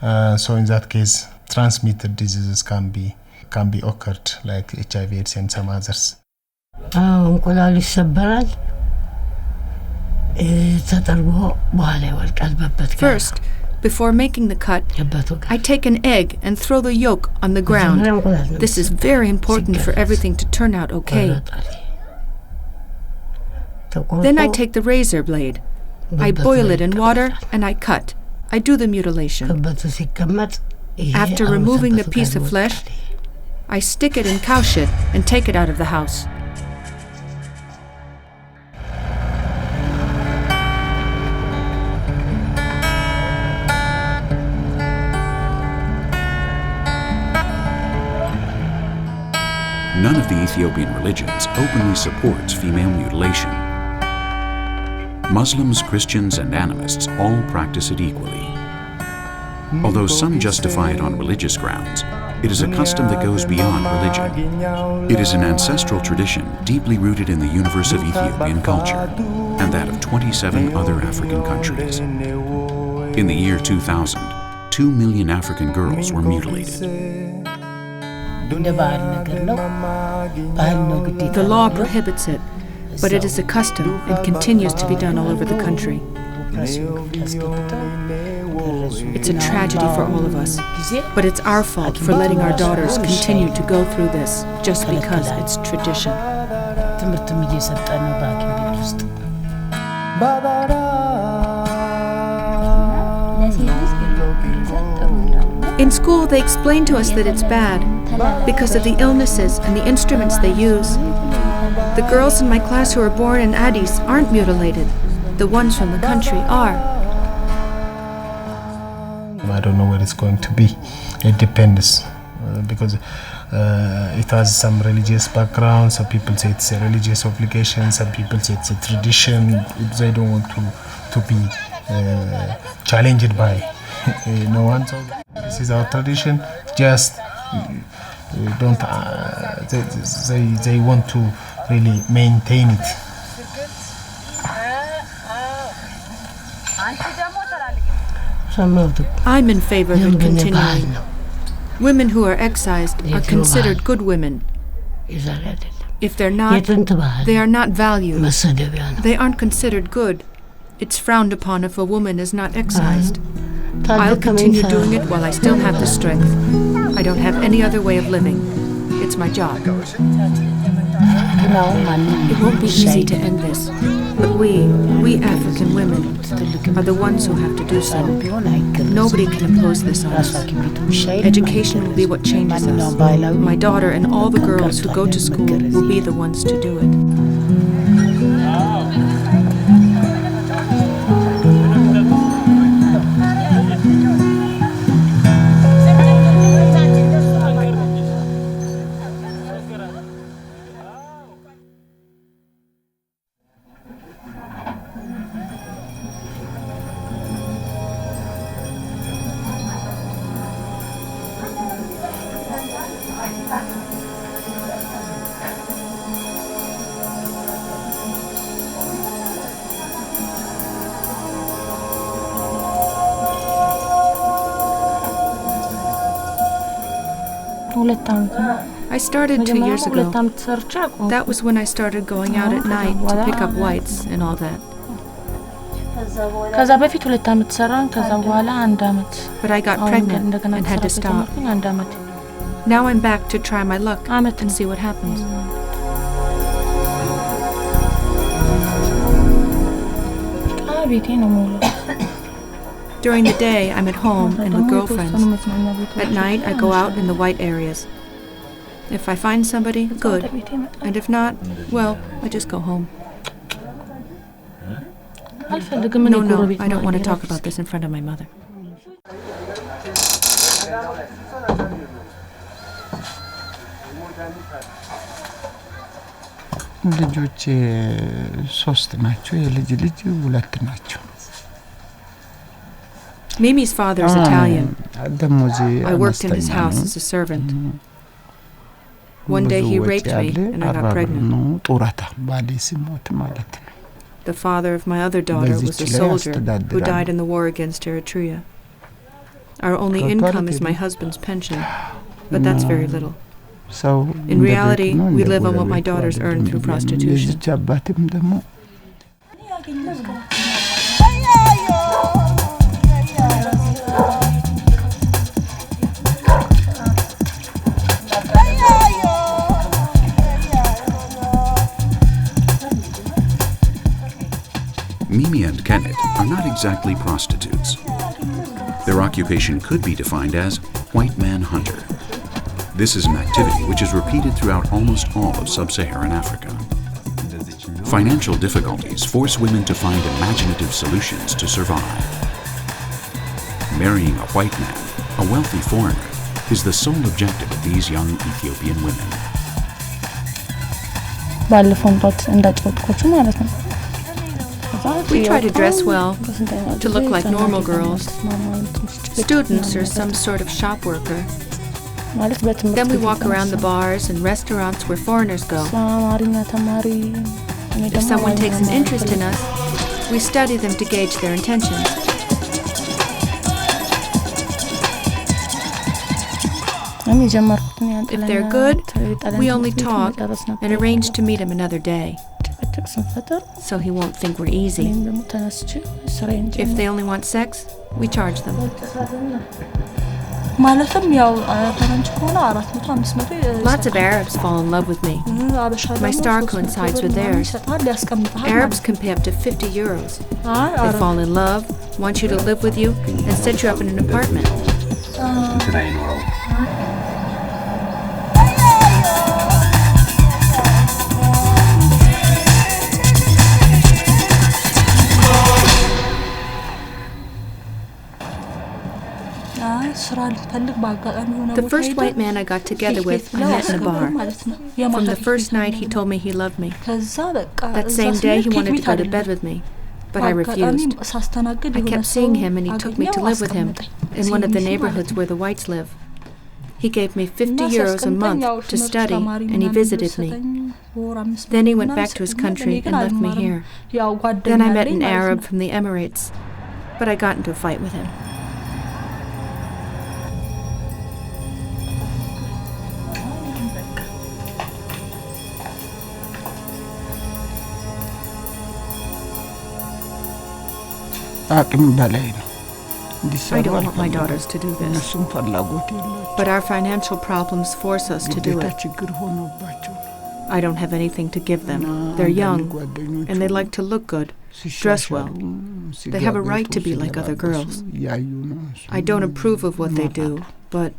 So in that case, transmitted diseases can be occurred like HIV/AIDS and some others. እንቁላል ይሰበራል ተጠርጎ በኋላ ይወልቃል በበት First, before making the cut, I take an egg and throw the yolk on the ground. This is very important for everything to turn out okay. Then I take the razor blade. I boil it in water and I cut. I do the mutilation. After removing the piece of flesh, I stick it in cow shit and take it out of the house. None of the Ethiopian religions openly supports female mutilation. Muslims, Christians, and animists all practice it equally. Although some justify it on religious grounds, it is a custom that goes beyond religion. It is an ancestral tradition deeply rooted in the universe of Ethiopian culture and that of 27 other African countries. In the year 2000, 2 million African girls were mutilated. The law prohibits it, but it is a custom and continues to be done all over the country. It's a tragedy for all of us, but it's our fault for letting our daughters continue to go through this just because it's tradition. In school, they explain to us that it's bad because of the illnesses and the instruments they use. The girls in my class who are born in Addis aren't mutilated. The ones from the country are. I don't know where it's going to be. It depends because it has some religious background. Some people say it's a religious obligation. Some people say it's a tradition. They don't want to be challenged by no one. So this is our tradition. Just don't. They want to really maintain it. I'm in favor of it continuing. Women who are excised are considered good women. If they're not, they are not valued. They aren't considered good. It's frowned upon if a woman is not excised. I'll continue doing it while I still have the strength. I don't have any other way of living. It's my job. It won't be easy to end this, but we African women are the ones who have to do so. Nobody can impose this on us. Education will be what changes us. My daughter and all the girls who go to school will be the ones to do it. I started 2 years ago. That was when I started going out at night to pick up whites and all that. But I got pregnant and had to stop. Now I'm back to try my luck and see what happens. During the day, I'm at home and with girlfriends. At night, I go out in the white areas. If I find somebody, good. And if not, well, I just go home. No, I don't want to talk about this in front of my mother. ልጆቼ 3 ናቸው የልጅ 2 ናቸው Mimi's father is Italian. I worked in his house as a servant. One day he raped me and I got pregnant. The father of my other daughter was a soldier who died in the war against Eritrea. Our only income is my husband's pension, but that's very little. In reality, we live on what my daughters earn through prostitution. Mimi and Kenneth are not exactly prostitutes. Their occupation could be defined as white man hunter. This is an activity which is repeated throughout almost all of sub-Saharan Africa. Financial difficulties force women to find imaginative solutions to survive. Marrying a white man, a wealthy foreigner, is the sole objective of these young Ethiopian women. We try to dress well, to look like normal girls, students or some sort of shop worker. Then we walk around the bars and restaurants where foreigners go. If someone takes an interest in us, we study them to gauge their intentions. If they're good, we only talk and arrange to meet him another day, so he won't think we're easy. If they only want sex, we charge them. Lots of Arabs fall in love with me. My star coincides with theirs. Arabs can pay up to 50 euros. They fall in love, want you to live with you, and set you up in an apartment. The first white man I got together with, I met in a bar. From the first night, he told me he loved me. That same day, he wanted to go to bed with me, but I refused. I kept seeing him, and he took me to live with him in one of the neighborhoods where the whites live. He gave me 50 euros a month to study, and he visited me. Then he went back to his country and left me here. Then I met an Arab from the Emirates, but I got into a fight with him. I don't want my daughters to do this, but our financial problems force us to do it. I don't have anything to give them. They're young, and they like to look good, dress well. They have a right to be like other girls. I don't approve of what they do, but...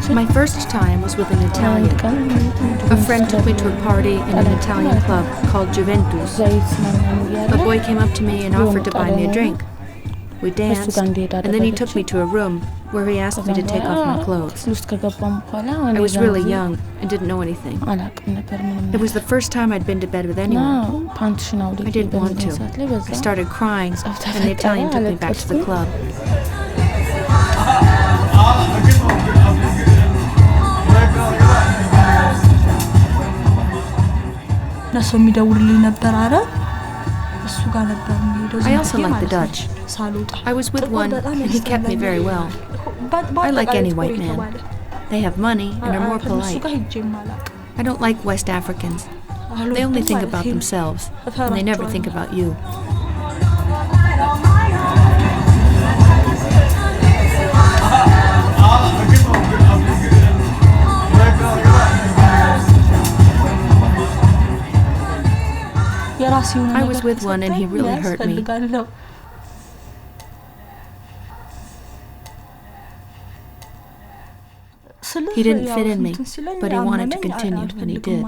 My first time was with an Italian. A friend took me to a party in an Italian club called Juventus. A boy came up to me and offered to buy me a drink. We danced, and then he took me to a room where he asked me to take off my clothes. I was really young and didn't know anything. It was the first time I'd been to bed with anyone. I didn't want to. I started crying, and the Italian took me back to the club. I also like the Dutch. I was with one, and he kept me very well. I like any white man. They have money and are more polite. I don't like West Africans. They only think about themselves, and they never think about you. I was with one and he really hurt me. He didn't fit in me, but he wanted to continue, and he did.